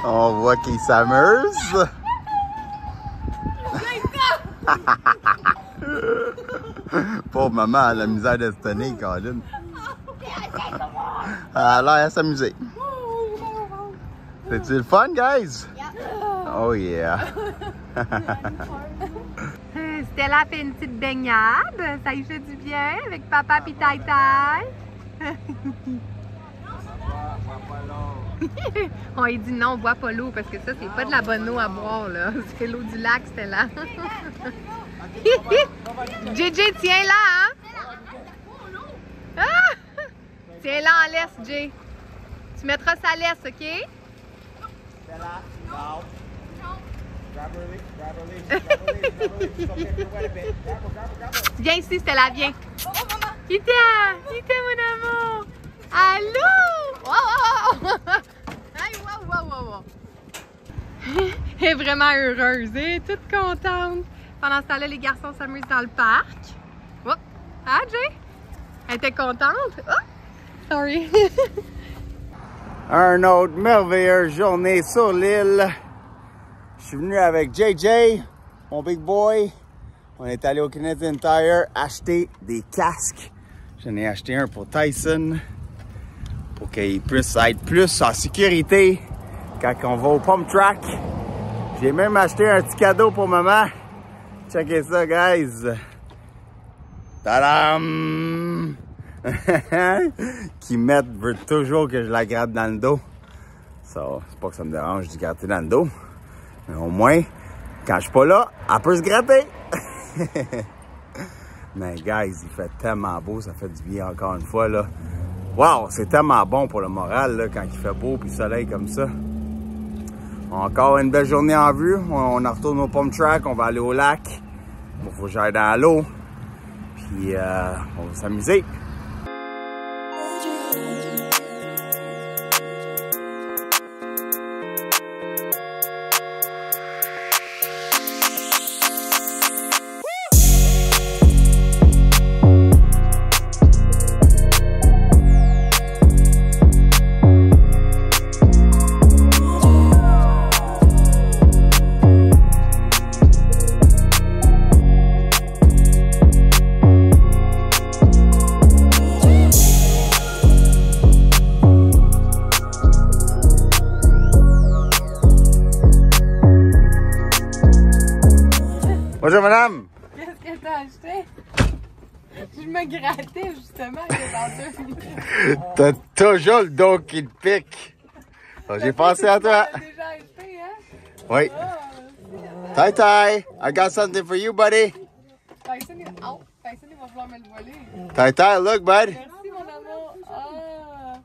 On voit qu'il s'amuse. Pauvre maman, elle a la misère de se tenir, Colin. Elle a l'air à s'amuser. C'est-tu le fun, guys? Oh yeah! Stella fait une petite baignade. Ça lui fait du bien avec papa et taï-taï. On lui dit non, on boit pas l'eau parce que ça, c'est pas de la bonne eau à boire, là. C'est l'eau du lac, Stella. JJ, tiens-la, hein? Ah! Tiens-la en laisse, Jay. Tu mettras sa laisse, OK? Stella, no. Viens ici, Stella, viens. Ita, mon amour. Allô? Wow, wow, wow. Hey, wow, wow, wow, wow. Elle est vraiment heureuse, elle est toute contente. Pendant ce temps-là, les garçons s'amusent dans le parc. Oh. Ah, Jay? Elle était contente? Oh. Sorry. Un autre merveilleuse journée sur l'île. Je suis venu avec JJ, mon big boy. On est allé au Canadian Tire acheter des casques. J'en ai acheté un pour Tyson pour qu'il puisse être plus en sécurité quand on va au pump track. J'ai même acheté un petit cadeau pour maman. Checkez ça, guys. Tadam! Qui veut toujours que je la gratte dans le dos. Ça, c'est pas que ça me dérange de gratter dans le dos. Mais au moins, quand je suis pas là, elle peut se gratter. Mais guys, il fait tellement beau, ça fait du bien encore une fois, là. Wow, c'est tellement bon pour le moral, là, quand il fait beau puis le soleil comme ça. Encore une belle journée en vue. On en retourne au pump track, on va aller au lac. Il faut que j'aille dans l'eau. Puis on va s'amuser. Bonjour, madame! Qu'est-ce que t'as acheté? Je me grattais justement dans 2 minutes. T'as toujours le dos qui te pique. J'ai pensé à toi. Tu l'as déjà acheté, hein? Oui. Oh, Tai Tai, I got something for you, buddy. Tyson, il va falloir me le voler. Tai Tai, look, bud. Merci, mon amour. Ah!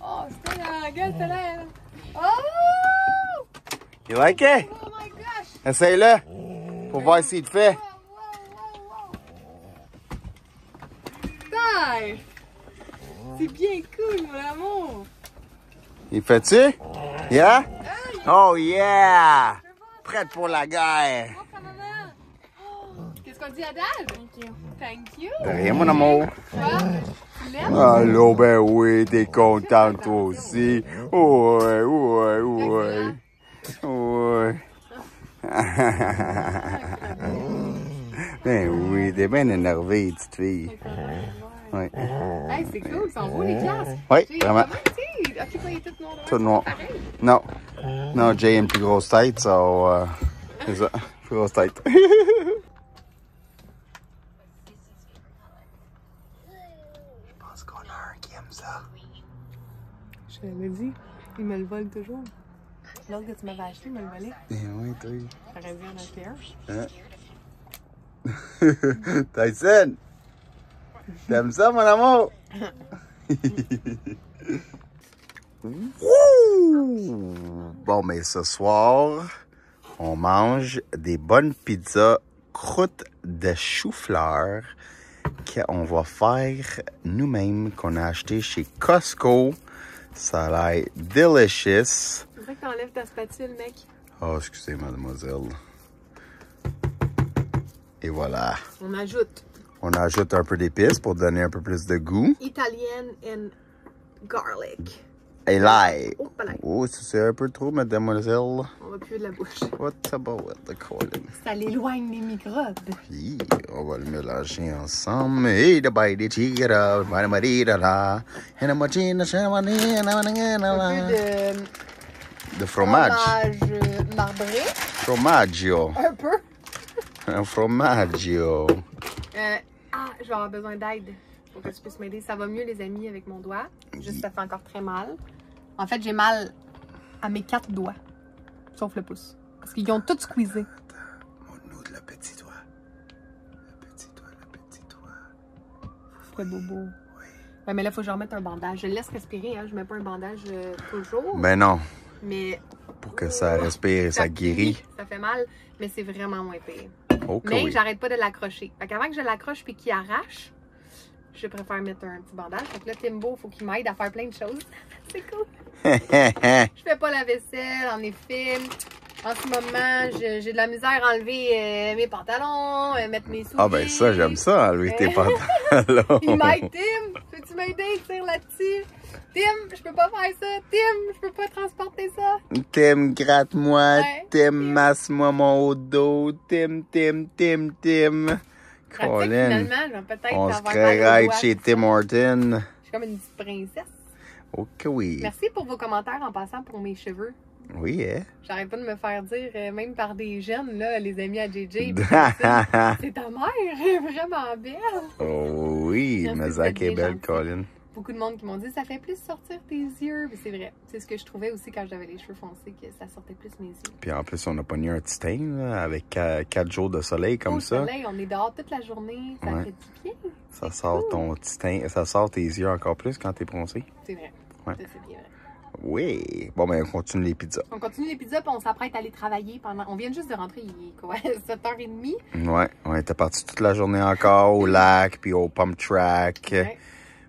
Oh, c'était la gueule, c'était là. Oh! You like it? Oh my gosh! Essaye-le pour voir s'il te fait. Ty! C'est bien cool, mon amour. Il fait-tu? Yeah? Oh yeah! Prête pour la guerre. Qu'est-ce qu'on dit à Dad? Thank you. Thank you. De rien, mon amour. Quoi? Tu l'aimes? Allô, ben oui, t'es contente toi aussi. Ouais, ouais, ouais. Ouais. Ben oui, t'es bien énervée, petite fille. Oui. Hey, c'est cool, ils sont beaux les classes. Oui, vraiment. Ok, pas, il est tout noir. Tout noir. Non. Non, Jay a une plus grosse tête, so, c'est ça. Plus grosse tête. Je pense qu'on a un qui aime ça. Je te l'ai dit, il me le vole toujours. L'autre que tu m'avais acheté, il me le volait. Eh oui, toi. J'aurais dû en acheter un. Hein? Tyson! T'aimes ça, mon amour? Bon, mais ce soir, on mange des bonnes pizzas croûte de chou-fleur qu'on va faire nous-mêmes, qu'on a acheté chez Costco. Ça a l'air delicious. C'est vrai que t'enlèves ta spatule, mec. Oh, excusez, mademoiselle. Et voilà. On ajoute On ajoute un peu d'épices pour donner un peu plus de goût. italienne and garlic. Et là. Oh, pas là. Oh, c'est un peu trop, mademoiselle. On va puer de la bouche. What's about the Colin? Ça l'éloigne les microbes. Oui, on va le mélanger ensemble. Et de bail des tigres, mademoiselle. Et de machine, de fromage. Fromage marbré. Fromaggio. Un peu. Un fromaggio. Je vais avoir besoin d'aide pour que tu puisses m'aider. Ça va mieux, les amis, avec mon doigt. Juste, ça fait encore très mal. En fait, j'ai mal à mes 4 doigts. Sauf le pouce. Parce qu'ils ont tous squeezé. Montre-nous le petit doigt. Le petit doigt, le petit doigt. C'est bobo. Oui. Ouais, mais là, il faut que je remette un bandage. Je le laisse respirer, hein. Je mets pas un bandage toujours. Ben non. Mais Pour que ça respire et ça guérit. Ça fait mal, mais c'est vraiment moins pire. Ok, Mais oui. j'arrête pas de l'accrocher. Fait qu'avant que je l'accroche puis qu'il arrache, je préfère mettre un petit bandage. Fait que là, Timbo, il faut qu'il m'aide à faire plein de choses. C'est cool. Je fais pas la vaisselle, en effet. En ce moment, j'ai de la misère à enlever mes pantalons, mettre mes souliers. Ah ben ça, j'aime ça, enlever tes pantalons. Il m'aide, Tim. Peux-tu m'aider? Tire là-dessus. Tim, je peux pas faire ça. Tim, je peux pas transporter ça. Tim, gratte-moi. Ouais. Tim, masse-moi mon haut dos. Tim. Finalement, je vais peut-être On se avoir crée mal au doigt, chez tout Tim ça. Horton. Je suis comme une petite princesse. Ok, oui. Merci pour vos commentaires en passant pour mes cheveux. Oui, hein? J'arrête pas de me faire dire, même par des jeunes, là, les amis à JJ. C'est ta mère, elle est vraiment belle. Oh oui, Merci, mais vous Zach êtes bien est belle, gentil. Colin. Beaucoup de monde qui m'ont dit, ça fait plus sortir tes yeux. Mais c'est vrai. C'est ce que je trouvais aussi quand j'avais les cheveux foncés, que ça sortait plus mes yeux. Puis en plus, on a pogné un petit teint, là, avec 4 jours de soleil comme Au ça. soleil, on est dehors toute la journée, ça Ouais. fait du bien. Ça C'est sort cool. ton petit teint, ça sort tes yeux encore plus quand t'es bronzé. C'est vrai. Ouais. Ça, c'est bien vrai. Oui. Bon, ben, on continue les pizzas. On continue les pizzas, puis on s'apprête à aller travailler pendant... On vient juste de rentrer, il est quoi, 7h30? Ouais, on était partis toute la journée encore au lac, puis au pump track. Ouais.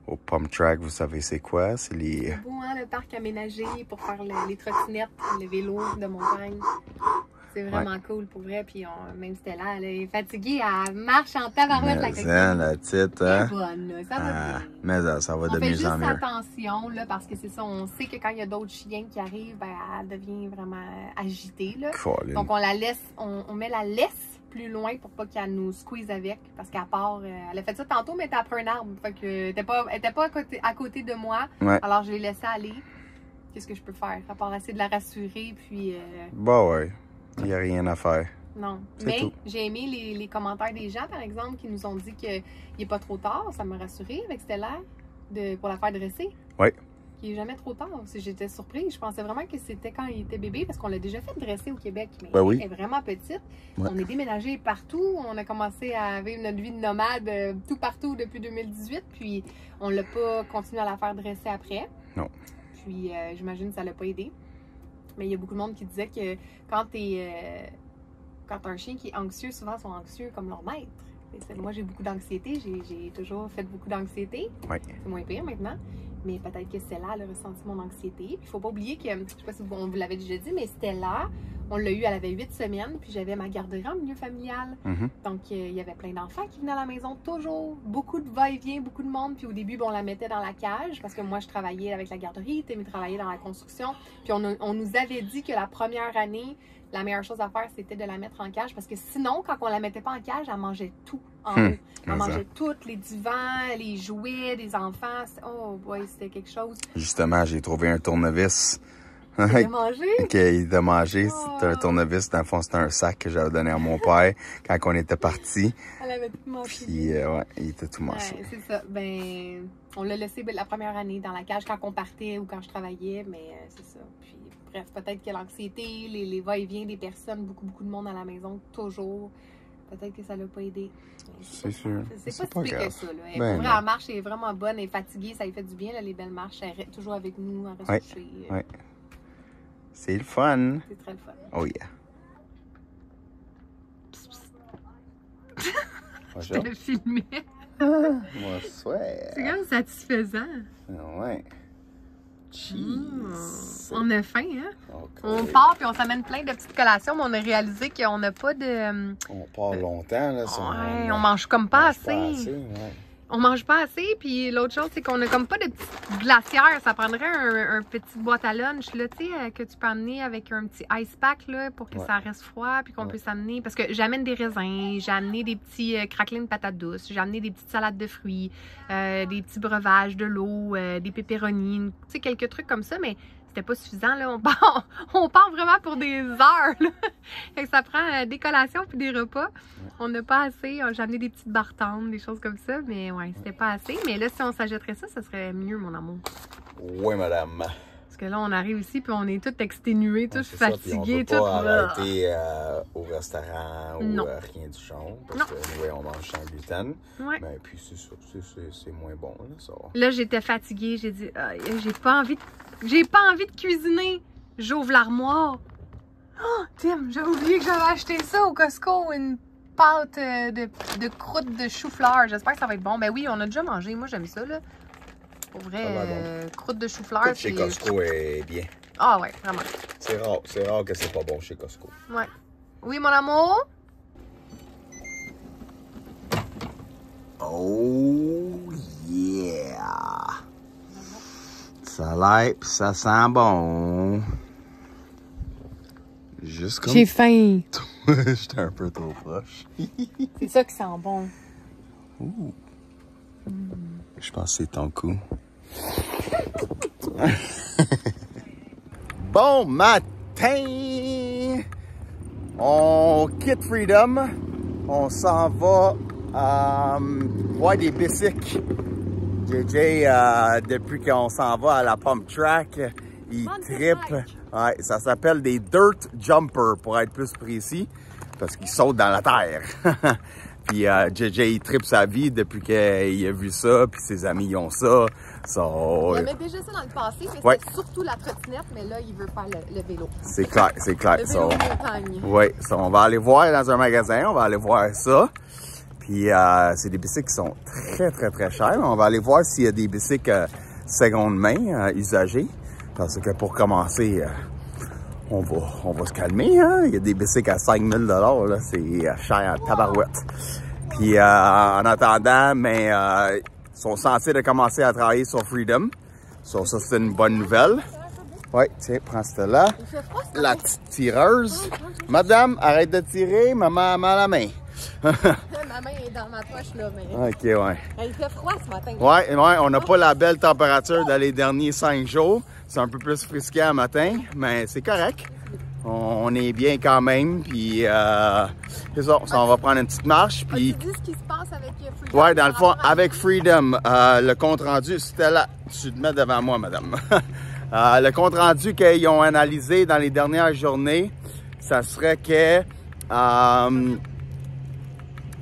Au pump track, vous savez c'est quoi? C'est les... C'est beau, hein, le parc aménagé pour faire les trottinettes, le vélo de montagne. C'est vraiment cool pour vrai. Puis même Stella, elle est fatiguée, elle marche en tabarouette avec Mais la petite, hein? bonne, là, ça va Ah, bien. mais ça va On de fait mieux juste en mieux. attention, là, parce que c'est ça, on sait que quand il y a d'autres chiens qui arrivent, ben, elle devient vraiment agitée, là. Colin. Donc, on la laisse, on met la laisse plus loin pour pas qu'elle nous squeeze avec, parce qu'à part, elle a fait ça tantôt, mais elle était après un arbre, fait que elle était pas à côté de moi, Ouais. alors je l'ai laissée aller. Qu'est-ce que je peux faire? À part essayer de la rassurer, puis... Bah ouais, il n'y a rien à faire. Non. C'est Mais tout. j'ai aimé les commentaires des gens, par exemple, qui nous ont dit qu'il n'est pas trop tard. Ça m'a rassurée avec Stella pour la faire dresser. Oui. Qu'il n'est jamais trop tard. J'étais surprise. Je pensais vraiment que c'était quand il était bébé, parce qu'on l'a déjà fait dresser au Québec. Mais Ben oui. elle est vraiment petite. Ouais. On est déménagé partout. On a commencé à vivre notre vie de nomade tout partout depuis 2018. Puis on l'a pas continué à la faire dresser après. Non. Puis j'imagine que ça l'a pas aidé. Mais il y a beaucoup de monde qui disait que quand t'as un chien qui est anxieux, souvent ils sont anxieux comme leur maître. Moi, j'ai beaucoup d'anxiété. J'ai toujours fait beaucoup d'anxiété. Oui. C'est moins pire maintenant. Mais peut-être que Stella, elle a ressenti mon anxiété. Puis il faut pas oublier que, je sais pas si on vous l'avait déjà dit, mais Stella, on l'a eu, elle avait 8 semaines. Puis j'avais ma garderie en milieu familial. Mhm. Donc, il y avait plein d'enfants qui venaient à la maison, toujours. Beaucoup de va-et-vient, beaucoup de monde. Puis au début, on la mettait dans la cage parce que moi, je travaillais avec la garderie, Tim travaillait dans la construction. Puis on nous avait dit que la première année, la meilleure chose à faire, c'était de la mettre en cage parce que sinon, quand on la mettait pas en cage, elle mangeait tout en haut. Elle mangeait tout, les divans, les jouets des enfants. Oh boy, c'était quelque chose. Justement, j'ai trouvé un tournevis. Elle mangé. Qu'il a mangé. Oh. C'était un tournevis. Dans le fond, c'était un sac que j'avais donné à mon père quand on était partis. Elle avait tout mangé. Puis, ouais, il était tout mangé. Ouais, c'est ça. Ben, on l'a laissé la première année dans la cage quand on partait ou quand je travaillais, mais c'est ça. Puis, bref, peut-être que l'anxiété, les va-et-vient des personnes, beaucoup de monde à la maison, toujours, peut-être que ça l'a pas aidé. C'est sûr. C'est pas si pire que ça. Là. Elle, Ben pour vrai, non. elle marche, elle est vraiment bonne, elle est fatiguée, ça lui fait du bien, là, les belles marches. Elle est toujours avec nous, elle reste couchée. Ouais. C'est le fun. C'est très le fun. Oh yeah. Je te le filmais. Moi, souhait. C'est quand même satisfaisant. Ouais. Cheese. On a faim, hein? Ok. On part puis on s'amène plein de petites collations, mais on a réalisé qu'on n'a pas de... On part longtemps, là. Ouais, on mange comme pas assez. Ouais. On mange pas assez, puis l'autre chose, c'est qu'on a comme pas de petite glacière. Ça prendrait un petit boîte à lunch, là, tu sais, que tu peux amener avec un petit ice pack, là, pour que ça reste froid, puis qu'on puisse amener. Parce que j'amène des raisins, j'ai amené des petits craquelins de patates douces, j'ai amené des petites salades de fruits, des petits breuvages, de l'eau, des pépéronis, tu sais, quelques trucs comme ça, mais c'était pas suffisant, là. On part vraiment pour des heures, là. Fait que ça prend des collations puis des repas. On n'a pas assez. J'ai amené des petites bartendes, des choses comme ça, mais ouais, c'était pas assez. Mais là, si on s'achèterait ça, ça serait mieux, mon amour. Oui, madame. Parce que là, on arrive ici puis on est tous exténués, tous fatigués. On peut pas arrêter au restaurant ou rien du genre. Parce que ouais, on mange sans gluten. Ouais. Mais puis c'est ça, c'est moins bon. Là, ça. Là, j'étais fatiguée. J'ai dit, j'ai pas envie de cuisiner. J'ouvre l'armoire. Oh, Tim, j'ai oublié que j'avais acheté ça au Costco, une pâte de croûte de chou-fleur. J'espère que ça va être bon. Ben oui, on a déjà mangé. Moi, j'aime ça, là. Pour vrai, croûte de chou-fleur. Chez Costco est bien. Ah ouais, vraiment. C'est rare que c'est pas bon chez Costco. Ouais. Oui, mon amour? Oh yeah! Ça l'air pis ça sent bon. Juste comme... J'ai faim. J'étais un peu trop proche. C'est ça qui sent bon. Ouh. Je pense que c'est ton coup. Bon matin! On quitte Freedom. On s'en va voir des bicycles. JJ, depuis qu'on s'en va à la pump track, il trippe. Ouais, ça s'appelle des dirt jumpers, pour être plus précis, parce qu'ils sautent dans la terre. Puis JJ, il trippe sa vie depuis qu'il a vu ça, puis ses amis, ils ont ça. Il aimait déjà ça dans le passé, mais c'était surtout la trottinette, mais là, il veut faire le vélo. C'est clair, c'est clair. Le vélo de montagne. Oui, on va aller voir dans un magasin, on va aller voir ça. Puis c'est des bicycles qui sont très, très, très chers. On va aller voir s'il y a des bicycles seconde main, usagés. Parce que pour commencer, on va se calmer. Hein? Il y a des bicycles à 5 000 $, là, c'est cher en tabarouette. Puis en attendant, mais ils sont censés de commencer à travailler sur Freedom. Ça, c'est une bonne nouvelle. Oui, tiens, prends celle-là. La petite tireuse. Madame, arrête de tirer, maman a mal à la main. Ma main est dans ma poche, là, mais... OK, ouais. Il fait froid ce matin. Ouais, on n'a pas la belle température dans les derniers 5 jours. C'est un peu plus frisqué le matin, mais c'est correct. On est bien quand même, puis c'est ça, on va prendre une petite marche, puis... Tu dis ce qui se passe avec Freedom? Ouais, dans le fond, avec Freedom, le compte-rendu, c'était là. Tu te mets devant moi, madame. Le compte-rendu qu'ils ont analysé dans les dernières journées, ça serait que...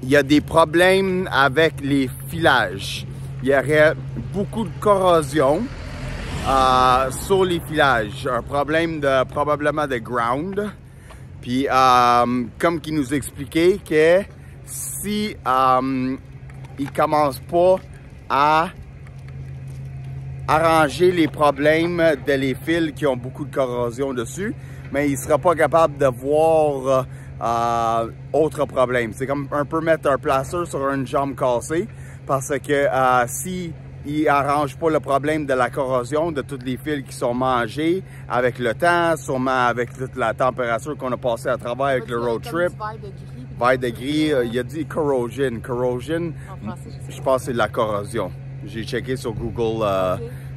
il y a des problèmes avec les filages. Il y aurait beaucoup de corrosion sur les filages. Un problème probablement de ground. Puis, comme qu'il nous expliquait que si ils commencent pas à arranger les problèmes de les fils qui ont beaucoup de corrosion dessus, mais il ne sera pas capable de voir autre problème. C'est comme un peu mettre un plaster sur une jambe cassée, parce que si ils n'arrangent pas le problème de la corrosion de tous les fils qui sont mangés avec le temps, sûrement avec toute la température qu'on a passé à travers avec le road trip. Vert de gris, il a dit corrosion. Corrosion, je pense que c'est de la corrosion. J'ai checké sur Google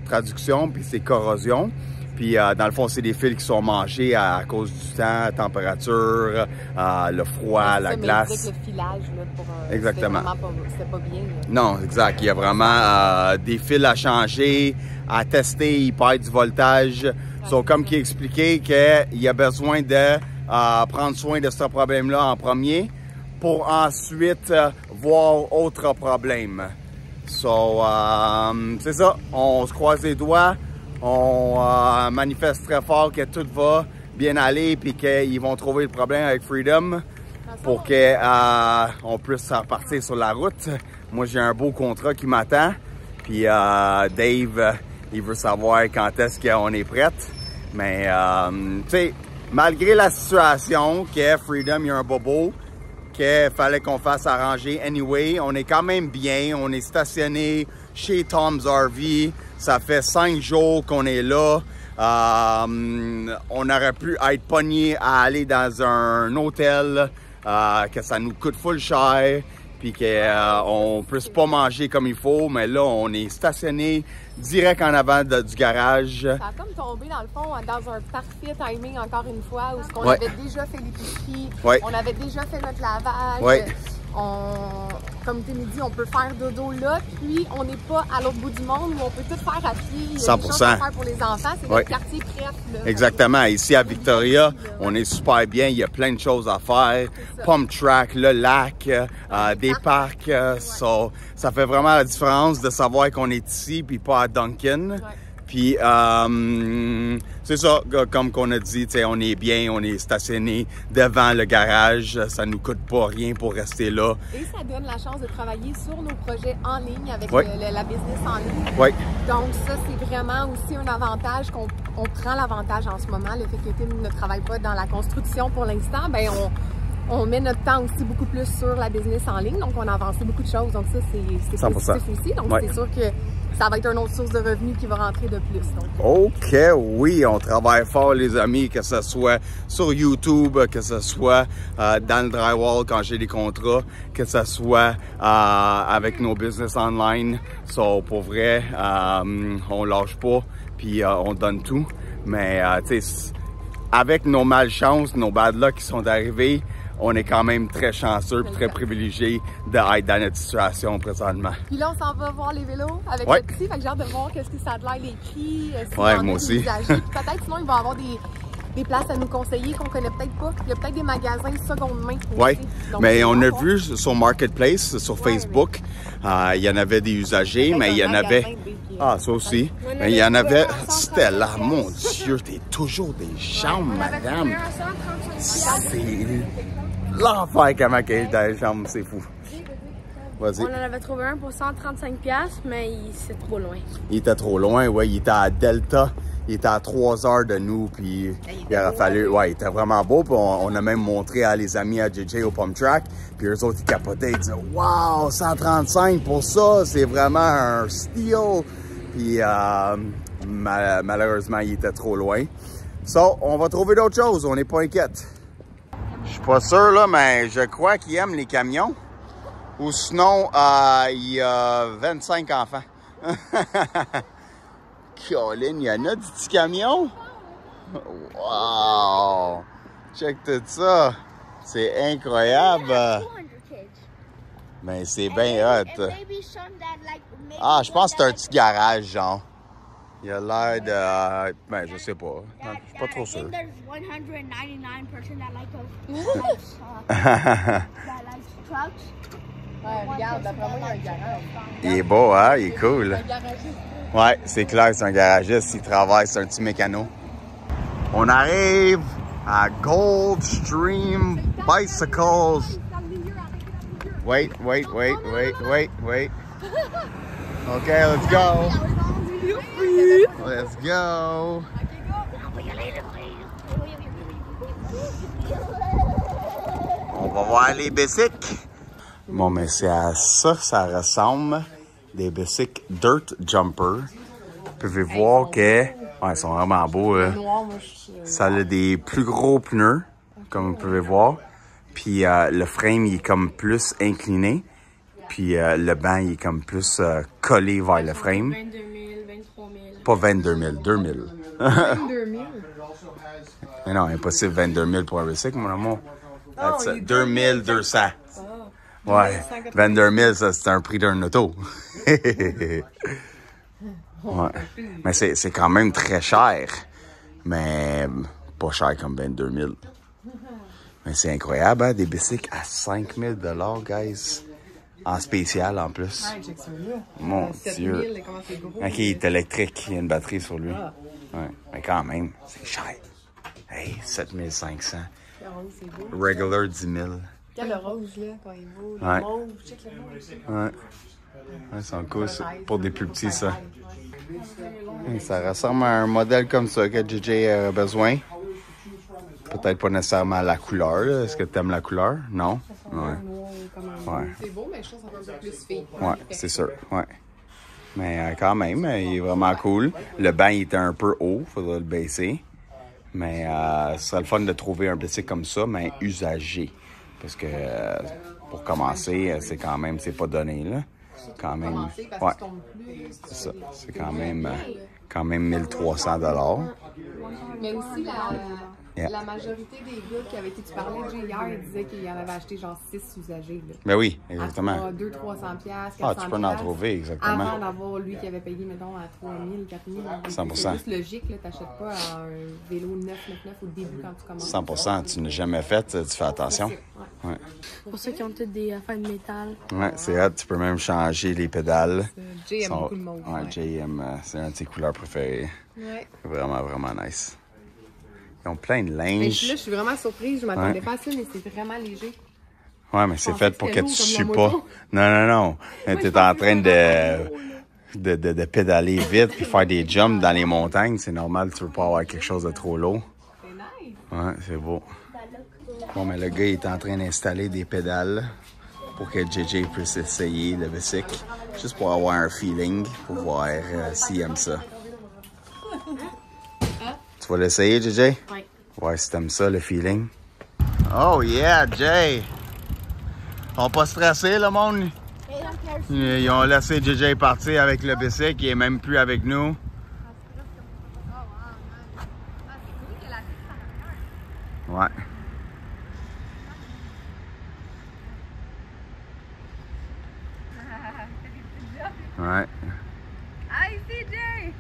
Traduction, puis c'est corrosion. Puis dans le fond, c'est des fils qui sont mangés à cause du temps, la température, le froid, la glace. Le filage, là, pour, exactement. C'était pas bien. Là. Non, exact. Il y a vraiment des fils à changer, à tester, ils perdent du voltage. Comme qui expliquait qu'il y a besoin de prendre soin de ce problème-là en premier pour ensuite voir autre problème. C'est ça. On se croise les doigts. On manifeste très fort que tout va bien aller et qu'ils vont trouver le problème avec Freedom pour qu'on puisse repartir sur la route. Moi, j'ai un beau contrat qui m'attend. Puis Dave, il veut savoir quand est-ce qu'on est prête. Mais, tu sais, malgré la situation que Freedom, il y a un bobo qu'il fallait qu'on fasse arranger anyway. On est quand même bien. On est stationné chez Tom's RV. Ça fait 5 jours qu'on est là. On aurait pu être pogné à aller dans un hôtel, que ça nous coûte full cher, puis qu'on ne puisse pas manger comme il faut. Mais là, on est stationné direct en avant du garage. Ça a comme tombé dans le fond dans un parfait timing encore une fois où on avait déjà fait l'épicerie, on avait déjà fait notre lavage. Comme tu m'as dit, on peut faire dodo là, puis on n'est pas à l'autre bout du monde où on peut tout faire à pied. Il y a 100%. des choses à faire pour les enfants, c'est notre quartier prêt. Exactement. Ici à Victoria, on est super bien. Il y a plein de choses à faire. Pump track, le lac, des parcs. Ça fait vraiment la différence de savoir qu'on est ici puis pas à Duncan. Puis, c'est ça, comme qu'on a dit, on est bien, on est stationné devant le garage. Ça nous coûte pas rien pour rester là. Et ça donne la chance de travailler sur nos projets en ligne avec la business en ligne. Oui. Donc, ça, c'est vraiment aussi un avantage qu'on prend l'avantage en ce moment. Le fait que Tim ne travaille pas dans la construction pour l'instant, ben on met notre temps aussi beaucoup plus sur la business en ligne. Donc, on a avancé beaucoup de choses. Donc, ça, c'est positif aussi. Donc, c'est sûr que ça va être une autre source de revenus qui va rentrer de plus. Donc. OK, oui, on travaille fort, les amis, que ce soit sur YouTube, que ce soit dans le drywall quand j'ai des contrats, que ce soit avec nos business online. Pour vrai, on lâche pas, puis on donne tout. Mais, tu sais, avec nos malchances, nos bad luck qui sont arrivés, on est quand même très chanceux et très privilégié d'être dans notre situation présentement. Puis là, on s'en va voir les vélos avec le petit. Fait que j'ai hâte de voir qu'est-ce que ça a de l'air, les prix. Moi aussi. Peut-être sinon, il va y avoir des places à nous conseiller qu'on connaît peut-être pas. Il y a peut-être des magasins seconde main. Oui, mais on a vu sur Marketplace, sur Facebook, il y en avait des usagers, mais il y en avait... Ah, ça aussi. Mais il y en avait... C'était là, mon Dieu, t'es toujours des chambres, madame. C'est l'enfer comment qu'elle est dans les chambres, c'est fou. Vas-y. On en avait trouvé un pour 135$, mais c'est trop loin. Il était trop loin, oui. Il était à Delta. Il était à 3 heures de nous, puis il aurait fallu... Ouais, il était vraiment beau, puis on a même montré à les amis à JJ au Pump Track, puis eux autres, ils capotaient, ils disaient « Wow, 135 pour ça, c'est vraiment un steal! » Puis malheureusement, il était trop loin. On va trouver d'autres choses, on n'est pas inquiète. Je suis pas sûr, là, mais je crois qu'il aime les camions. Ou sinon, il y a 25 enfants. Colin, il y en a du petit camion? Wow! Check tout ça! C'est incroyable! Mais c'est bien hot! Ah, je pense que c'est un petit garage, genre. Il a l'air de... ben, je sais pas. Je suis pas trop sûr. Regarde, d'après moi, il y a un garage. Il est beau, hein? Il est cool. Ouais, c'est clair, c'est un garagiste. Il travaille, c'est un petit mécano. On arrive à Goldstream Bicycles. Wait. Okay, let's go. Let's go. On va voir les bicycles. Bon, mais c'est à ça que ça ressemble. Des bicycles Dirt Jumper. Vous pouvez voir que... Ouais, ils sont vraiment beaux. Ça a des plus gros pneus, comme vous pouvez voir. Puis le frame, il est comme plus incliné. Puis le banc, il est comme plus collé vers le frame. 22 000, 23 000. Pas 22 000, 2 000. 22 000? Mais non, impossible 22 000 pour un bicycle, mon amour. Oh, 2 200. Ouais, 22 000, ça, c'est un prix d'un auto. Ouais. Mais c'est quand même très cher. Mais pas cher comme 22 000. Mais c'est incroyable, hein? Des bicycles à 5 000 $, guys. En spécial, en plus. Ouais, check ça là. Mon Dieu. 7 000, comment c'est gros? OK, il est électrique. Il y a une batterie sur lui. Ouais. Mais quand même, c'est cher. Hey, 7 500. C'est beau. Regular, 10 000. Regarde le rose, là, quand il vaut. Le Ouais. mauve, check le mauve aussi. Ouais. Ouais, c'est cool, ça. Pour des plus petits, ça. Et ça ressemble à un modèle comme ça que JJ a besoin. Peut-être pas nécessairement la couleur. Est-ce que tu aimes la couleur? Non? noir comme un Ouais. C'est beau, mais je trouve que ça fait un peu plus fille. Ouais, c'est sûr. Ouais. Mais quand même, il est vraiment cool. Le banc il était un peu haut, il faudrait le baisser. Mais ce serait le fun de trouver un bicycle comme ça, mais usagé. Parce que pour commencer, c'est quand même, c'est pas donné, là. Quand même. Ouais. C'est ça. C'est quand même 1300 $. Mais aussi, la majorité des gars qui avaient été, tu parlais de Jay hier, ils disaient qu'ils en avaient acheté genre 6 usagés. Là. Ben oui, exactement. À 200-300$, 400$. Ah, tu peux en trouver, exactement. Avant d'avoir lui qui avait payé, mettons, à 3000, 4000. 100%. C'est juste logique, là, t'achètes pas un vélo 999 au début quand tu commences. 100%. Tu n'as jamais fait, tu fais attention. Ouais. Ouais. Pour ceux qui ont toutes des affaires de métal. Ouais, c'est hot. Tu peux même changer les pédales. Jay aime beaucoup le mauve. Ouais, Jay aime, c'est un de ses couleurs préférées. Ouais. Vraiment, vraiment nice. Ils ont plein de linge. Mais je suis vraiment surprise. Je m'attendais pas à ça, mais c'est vraiment léger. Ouais, mais c'est fait pour que tu sues pas. moto. Non. T'es en train de pédaler vite puis faire des jumps dans les montagnes. C'est normal, tu veux pas avoir quelque chose de trop lourd. C'est nice. Ouais, c'est beau. Bon, mais le gars, il est en train d'installer des pédales pour que JJ puisse essayer le bicycle. Juste pour avoir un feeling, pour voir s'il aime ça. Tu vas l'essayer, JJ? Oui. Ouais, si t'aimes ça, le feeling. Oh yeah, Jay! On va pas stresser, le monde? Ils ont laissé JJ partir avec le bicycle, il est même plus avec nous. Ouais. Ouais. Hi, CJ!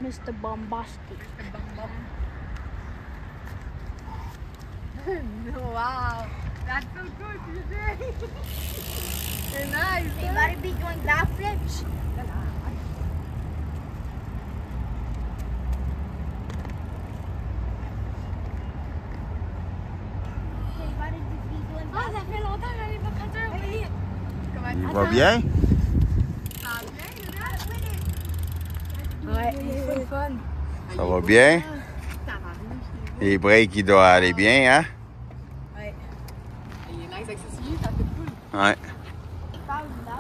Mr. Bombastic. Wow, that's so good, CJ! C'est nice! They gotta be doing backflips. Ah, ça fait longtemps que j'allais pas conduire, oui. Il va bien? Ouais, c'est fun. Ça va bien? Les breaks, il doit aller bien, hein? Ouais. Il est nice avec ses souliers, ça fait cool. Ouais.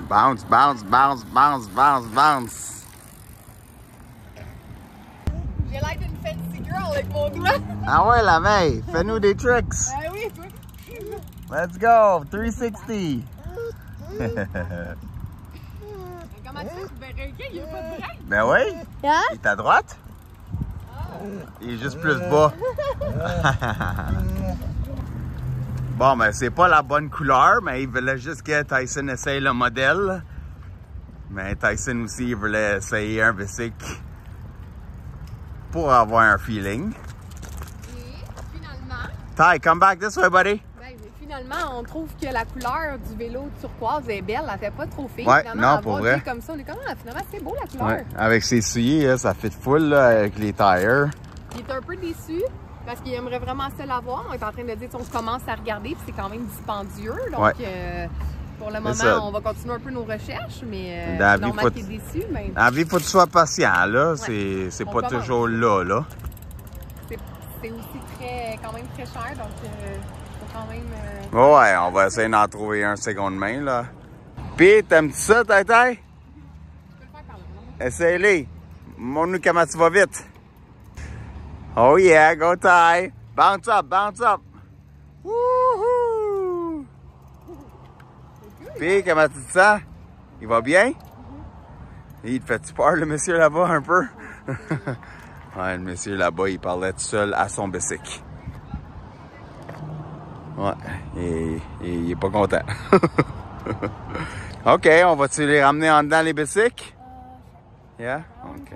Bounce, bounce, bounce, bounce, bounce, bounce. J'ai l'air d'une fancy girl avec mon doigt. Ah ouais, la veille, fais-nous des tricks. Ah oui, toi. Let's go, 360. Comment tu fais? Ben, regarde, il n'y a pas de break. Ben oui. Yeah? Il est à droite? Il est juste plus bas. Bon, ben c'est pas la bonne couleur, mais il voulait juste que Tyson essaye le modèle. Mais Tyson aussi, il voulait essayer un bicycle pour avoir un feeling. Et finalement, Ty, come back this way, buddy. ben, finalement, on trouve que la couleur du vélo turquoise est belle. Elle fait pas trop fille. Ouais, Finalement, non, à pour voir vrai. Jay comme ça, on est comme, ah, finalement, c'est beau la couleur. Ouais. Avec ses souliers, ça fit full là, avec les tires. Il est un peu déçu parce qu'il aimerait vraiment ça l'avoir. On est en train de dire, on commence à regarder, puis c'est quand même dispendieux. Donc, Ouais. pour le ça. moment, on va continuer un peu nos recherches, mais Dans la c'est vie, normal faut- qu'il est déçu. Mais En vie, faut que tu sois patient, là. Ouais. C'est On pas commence. toujours là. c'est aussi quand même très cher, donc faut quand même... Ouais, on va essayer d'en trouver un seconde main, là. Pis, t'aimes-tu ça, Tay-Tay? Je peux le faire par là. Essaye-les. Montre-nous comment tu vas vite. Oh yeah, go Ty. Bounce up, bounce up. Wouhou! Pis, comment tu te sens? Il va bien? Il te fait-tu peur, le monsieur là-bas, un peu? Ouais, le monsieur là-bas, il parlait tout seul à son bicycle. Ouais, il est pas content. OK, on va-tu les ramener en dedans, les bicycles? Yeah? OK.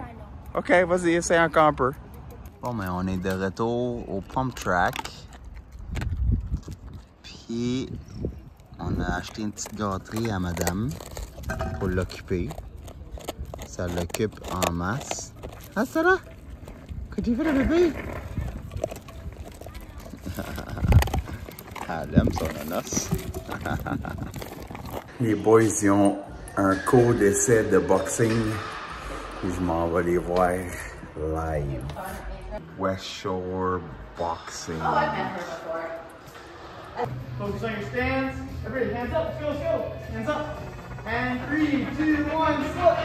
OK, vas-y, essaye encore un peu. Bon, mais on est de retour au pump track. Puis, on a acheté une petite gâterie à madame pour l'occuper. Ça l'occupe en masse. Ah, ça là? Qu'est-ce que tu fais, le bébé? Elle aime son ananas. Les boys, ils ont un cours d'essai de boxing. Et je m'en vais les voir live. West Shore Boxing. Oh, I've met her before. Focus on your stance. Everybody, hands up. Let's go, let's go. Hands up. And 3, 2, 1, slip.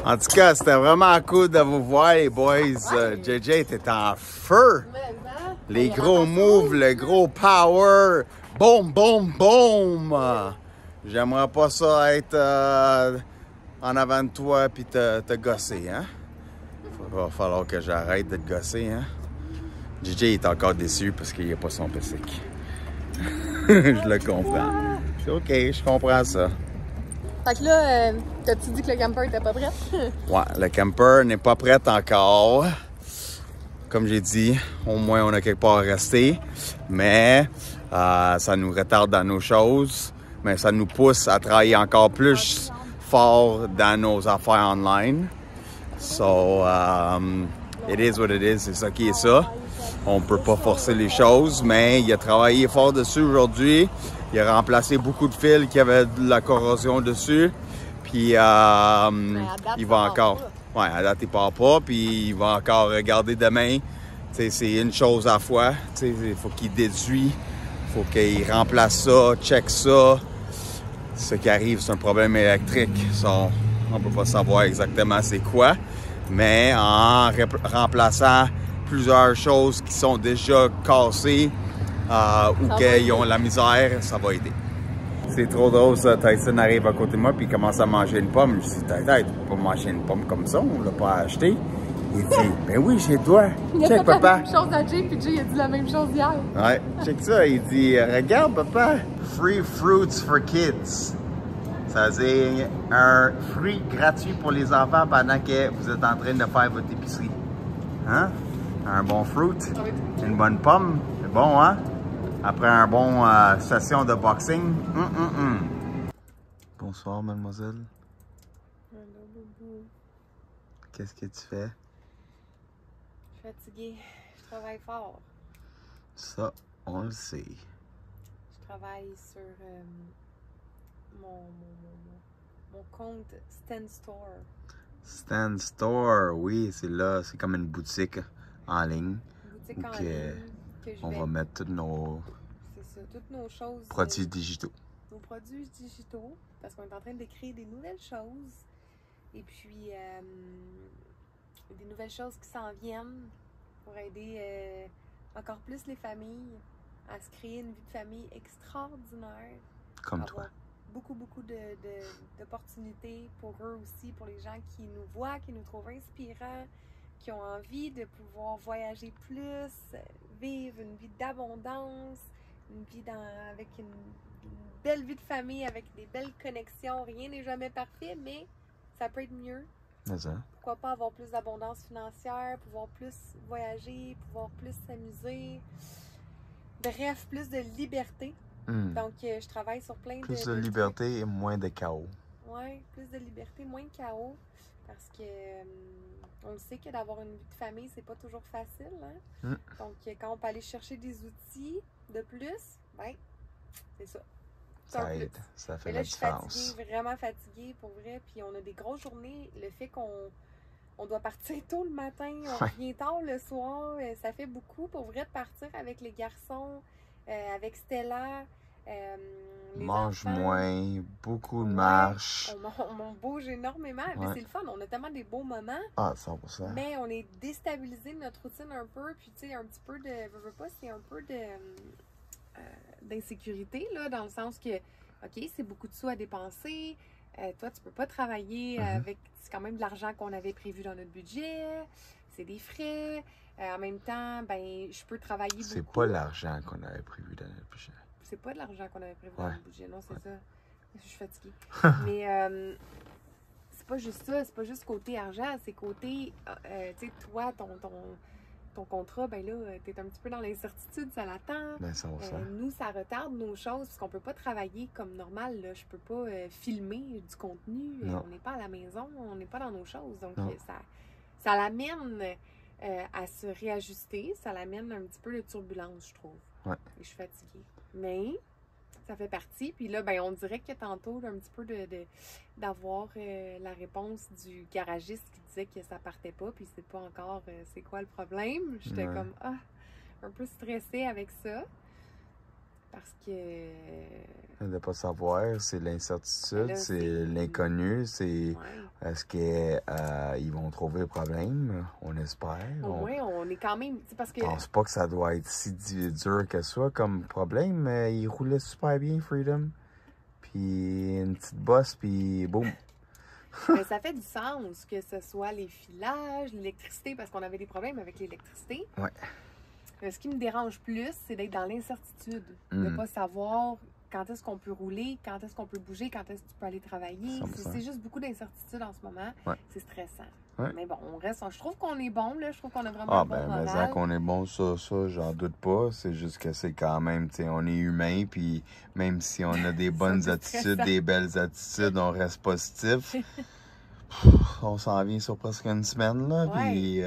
En tout cas, c'était vraiment cool de vous voir, les boys. JJ était en feu. Les gros moves, le gros power. Boom, boom, boom. J'aimerais pas ça être en avant de toi puis te gosser, hein? Il va falloir que j'arrête de te gosser, hein? JJ est encore déçu parce qu'il n'y a pas son PC. Je le comprends. C'est OK, je comprends ça. Fait que là, t'as-tu dit que le camper était pas prêt? Ouais, le camper n'est pas prêt encore. Comme j'ai dit, au moins on a quelque part à rester. Mais ça nous retarde dans nos choses. Mais ça nous pousse à travailler encore plus fort dans nos affaires online. So, it is what it is. C'est ça qui est ça. On peut pas forcer les choses, mais il a travaillé fort dessus aujourd'hui. Il a remplacé beaucoup de fils qui avaient de la corrosion dessus. Puis il va encore. Ouais, à date, il part pas. Puis il va encore regarder demain. T'sais, c'est une chose à la fois. Il faut qu'il déduit. Il faut qu'il remplace ça, check ça. Ce qui arrive, c'est un problème électrique. So, on peut pas savoir exactement c'est quoi. Mais en remplaçant plusieurs choses qui sont déjà cassées ou qu'ils ont la misère, ça va aider. C'est trop drôle ça, Tyson arrive à côté de moi puis il commence à manger une pomme. Je dis, Tyson, tu peux pas manger une pomme comme ça, on l'a pas acheté. Il dit, ben oui, chez toi. Check, papa. La même chose à Jay, puis Jay a dit la même chose hier. Ouais, check ça. Il dit, regarde, papa. Free fruits for kids. Ça veut dire un fruit gratuit pour les enfants pendant que vous êtes en train de faire votre épicerie. Hein? Un bon fruit, une bonne pomme, c'est bon, hein? Après un bon session de boxing. Bonsoir, mademoiselle. Hello, boubou. Qu'est-ce que tu fais? Je suis fatiguée. Je travaille fort. Ça, on le sait. Je travaille sur mon compte Stand Store. Stand Store, oui, c'est là, c'est comme une boutique en ligne. Une boutique en ligne que je on vais... va mettre tous nos C'est ça, toutes nos choses. produits digitaux. Nos produits digitaux, parce qu'on est en train de créer des nouvelles choses. Et puis, des nouvelles choses qui s'en viennent pour aider encore plus les familles à se créer une vie de famille extraordinaire. Comme toi. Beaucoup d'opportunités pour eux aussi, pour les gens qui nous voient, qui nous trouvent inspirants, qui ont envie de pouvoir voyager plus, vivre une vie d'abondance, une vie avec une belle vie de famille, avec des belles connexions. Rien n'est jamais parfait, mais ça peut être mieux. Pourquoi pas avoir plus d'abondance financière, pouvoir plus voyager, pouvoir plus s'amuser. Bref, plus de liberté. Donc, je travaille sur plein plus de liberté trucs. Et moins de chaos. Oui, plus de liberté, moins de chaos. Parce que on le sait que d'avoir une vie de famille, c'est pas toujours facile. Hein? Donc, quand on peut aller chercher des outils de plus, ben, c'est ça. Ça aide, ça fait la différence. Je suis fatiguée, vraiment fatiguée pour vrai. Puis on a des grosses journées. Le fait qu'on doit partir tôt le matin, on revient tard le soir, ça fait beaucoup pour vrai de partir avec les garçons, avec Stella. Mange enfants, moins, beaucoup de ouais, marche. on bouge énormément. Mais c'est le fun, on a tellement des beaux moments. Ah, 100%. Mais on est déstabilisé de notre routine un peu. Puis, tu sais, un petit peu de. Je veux pas, c'est un peu d'insécurité, là, dans le sens que, OK, c'est beaucoup de sous à dépenser. Toi, tu peux pas travailler avec. C'est quand même de l'argent qu'on avait prévu dans notre budget. C'est des frais. En même temps, ben, je peux travailler beaucoup. C'est pas l'argent qu'on avait prévu dans notre budget. C'est pas de l'argent qu'on avait prévu dans notre budget, non, c'est ça. Je suis fatiguée. Mais c'est pas juste ça, c'est pas juste côté argent, c'est côté, tu sais, toi, ton contrat, ben là, t'es un petit peu dans l'incertitude, ça l'attend. Ben, 100%. Nous, ça retarde nos choses, parce qu'on peut pas travailler comme normal, là. Je peux pas filmer du contenu, on n'est pas à la maison, on n'est pas dans nos choses. Donc, ça l'amène à se réajuster, ça l'amène un petit peu de turbulence, je trouve. Ouais. Et je suis fatiguée. Mais ça fait partie. Puis là, ben, on dirait que tantôt, un petit peu d'avoir la réponse du garagiste qui disait que ça partait pas, puis c'est pas encore c'est quoi le problème. J'étais comme un peu stressée avec ça. Parce que... De ne pas savoir, c'est l'incertitude, c'est l'inconnu, c'est est-ce qu'ils vont trouver le problème, on espère. Oui, on est quand même... Parce que... Je pense pas que ça doit être si dur que ça comme problème, mais il roulait super bien, Freedom. Puis une petite bosse, puis boum. Mais ça fait du sens que ce soit les filages, l'électricité, parce qu'on avait des problèmes avec l'électricité. Ouais. Ce qui me dérange plus, c'est d'être dans l'incertitude, de ne pas savoir quand est-ce qu'on peut rouler, quand est-ce qu'on peut bouger, quand est-ce que tu peux aller travailler. C'est juste beaucoup d'incertitude en ce moment. Ouais. C'est stressant. Ouais. Mais bon, on reste. Je trouve qu'on est bon, là. Je trouve qu'on a vraiment un bon moral. Mais qu'on est bon, ça, j'en doute pas. C'est juste que c'est quand même, tu sais, on est humain, puis même si on a des bonnes attitudes, des belles attitudes, on reste positif. On s'en vient sur presque une semaine, là, puis...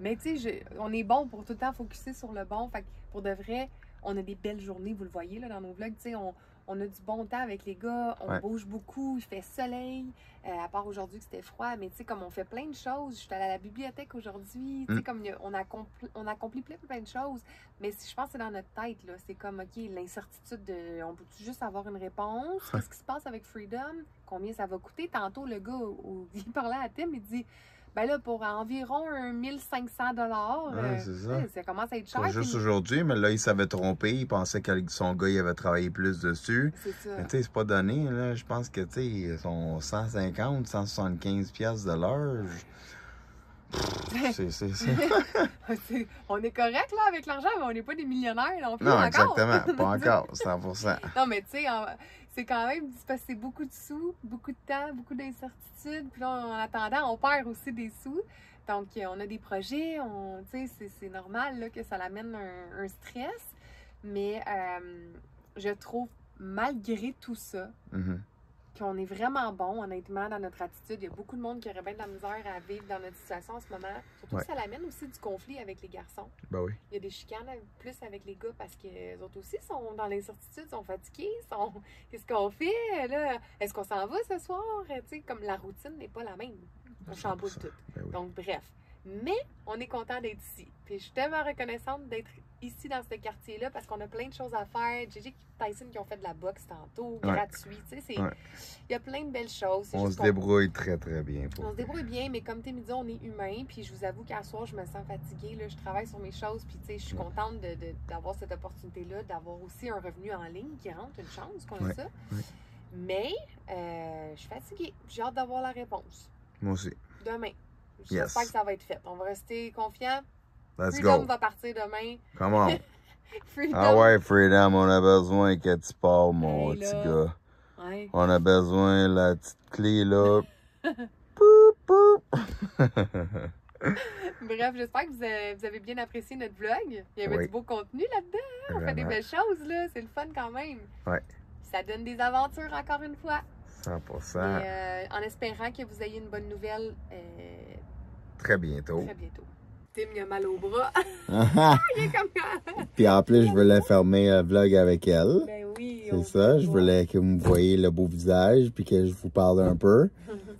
Mais tu sais, on est bon pour tout le temps focusser sur le bon. Fait que pour de vrai, on a des belles journées, vous le voyez là dans nos vlogs. Tu sais, on a du bon temps avec les gars, on bouge beaucoup, il fait soleil. À part aujourd'hui que c'était froid, mais tu sais, comme on fait plein de choses. Je suis allée à la bibliothèque aujourd'hui. Tu sais, comme on accomplit plein de choses. Mais je pense que c'est dans notre tête, là. C'est comme, OK, l'incertitude de. On peut-tu juste avoir une réponse? Qu'est-ce qui se passe avec Freedom? Combien ça va coûter? Tantôt, le gars, il parlait à Tim, il dit. Ben là, pour environ 1500 $, ça commence à être cher. Pas juste aujourd'hui, mais là, il s'avait trompé. Il pensait que son gars, il avait travaillé plus dessus. C'est ça. Mais tu sais, c'est pas donné, là. Je pense que, tu sais, ils sont 150, 175 piastres de l'heure. On est correct, là, avec l'argent, mais on n'est pas des millionnaires non plus. Non, encore. Exactement. Pas encore, 100%. Non, mais tu sais, c'est quand même, parce que c'est beaucoup de sous, beaucoup de temps, beaucoup d'incertitudes. Puis là, en attendant, on perd aussi des sous. Donc, on a des projets, tu sais, c'est normal là, que ça l'amène un stress. Mais je trouve, malgré tout ça, qu'on est vraiment bon, honnêtement, dans notre attitude. Il y a beaucoup de monde qui aurait bien de la misère à vivre dans notre situation en ce moment. Surtout que ça l'amène aussi du conflit avec les garçons. Ben oui. Il y a des chicanes plus avec les gars parce qu'eux autres aussi sont dans l'incertitude, sont fatigués, qu'est-ce qu'on fait, là? Est-ce qu'on s'en va ce soir? Tu sais, comme la routine n'est pas la même. On chamboule tout. Ben oui. Donc, bref. Mais on est content d'être ici. Puis je suis tellement reconnaissante d'être ici dans ce quartier-là parce qu'on a plein de choses à faire. JJ Tyson qui ont fait de la boxe tantôt, gratuit. Tu sais, il y a plein de belles choses. On se débrouille très, très bien. On se débrouille bien, mais comme tu me dis, on est humain. Puis je vous avoue qu'à soir, je me sens fatiguée. Là, je travaille sur mes choses. Puis tu sais, je suis contente d'avoir cette opportunité-là, d'avoir aussi un revenu en ligne qui rentre, une chance qu'on a ça. Mais je suis fatiguée. J'ai hâte d'avoir la réponse. Moi aussi. Demain. J'espère que ça va être fait. On va rester confiants. Let's Freedom go. va partir demain. Come on. Freedom. Ah ouais, Freedom, on a besoin que tu pars, mon petit gars. Ouais. On a besoin de la petite clé, là. Poup, poup. Bref, j'espère que vous avez bien apprécié notre vlog. Il y avait du beau contenu là-dedans. On fait des belles choses, là. C'est le fun quand même. Ouais. Ça donne des aventures encore une fois. 100%. Et, en espérant que vous ayez une bonne nouvelle très bientôt. Très bientôt. Tim, il a mal au bras. Il est comme ça. Puis en plus, je voulais fermer le vlog avec elle. Ben oui. C'est ça. Je voulais que vous me voyiez le beau visage puis que je vous parle un peu.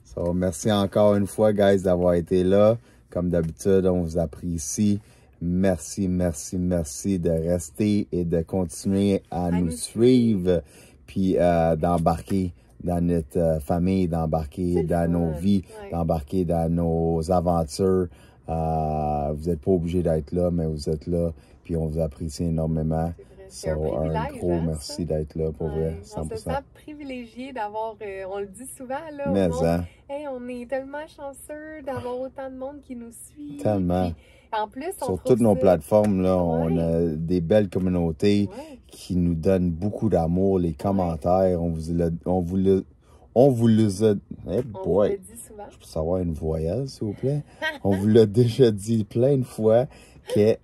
So, merci encore une fois, guys, d'avoir été là. Comme d'habitude, on vous apprécie. merci, merci, merci de rester et de continuer à nous suivre, puis d'embarquer dans notre famille, d'embarquer dans nos vies, d'embarquer dans nos aventures. Vous n'êtes pas obligé d'être là, mais vous êtes là, puis on vous apprécie énormément. C'est un gros merci d'être là, pour vrai, 100%. On se sent privilégié d'avoir, on le dit souvent, là, mais au monde, hey, on est tellement chanceux d'avoir autant de monde qui nous suit. Tellement. Puis, en plus, sur toutes nos plateformes, là, on a des belles communautés qui nous donnent beaucoup d'amour, les commentaires, on vous les a... Hey boy! dit souvent. Je peux savoir une voyelle, s'il vous plaît? On vous l'a déjà dit plein de fois que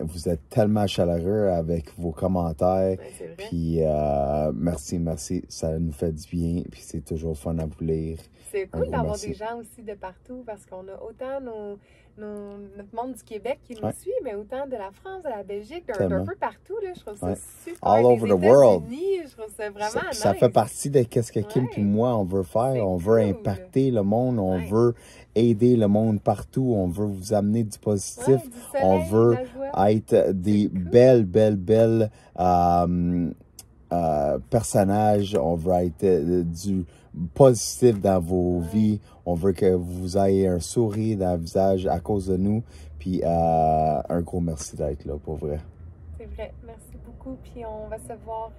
vous êtes tellement chaleureux avec vos commentaires. Puis merci, merci. Ça nous fait du bien. Puis c'est toujours fun à vous lire. C'est cool d'avoir des gens aussi de partout parce qu'on a autant notre monde du Québec qui nous suit, mais autant de la France, de la Belgique, d'un peu partout. Là, je trouve ça super. All over the world. Je trouve ça vraiment ça fait partie de ce que Kim et moi, on veut faire. On veut impacter le monde. On veut aider le monde partout. On veut vous amener du positif. Du soleil, on veut être des belles personnages. On veut être du positif dans vos vies. On veut que vous ayez un sourire dans le visage à cause de nous. Puis un gros merci d'être là, pour vrai. C'est vrai. Merci beaucoup. Puis on va se voir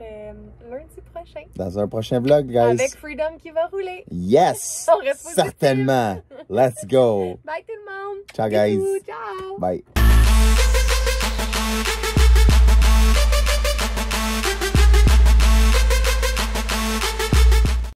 lundi prochain. Dans un prochain vlog, guys. Avec Freedom qui va rouler. Yes! Certainement. Let's go. Bye tout le monde. Ciao, guys. Ciao. Bye.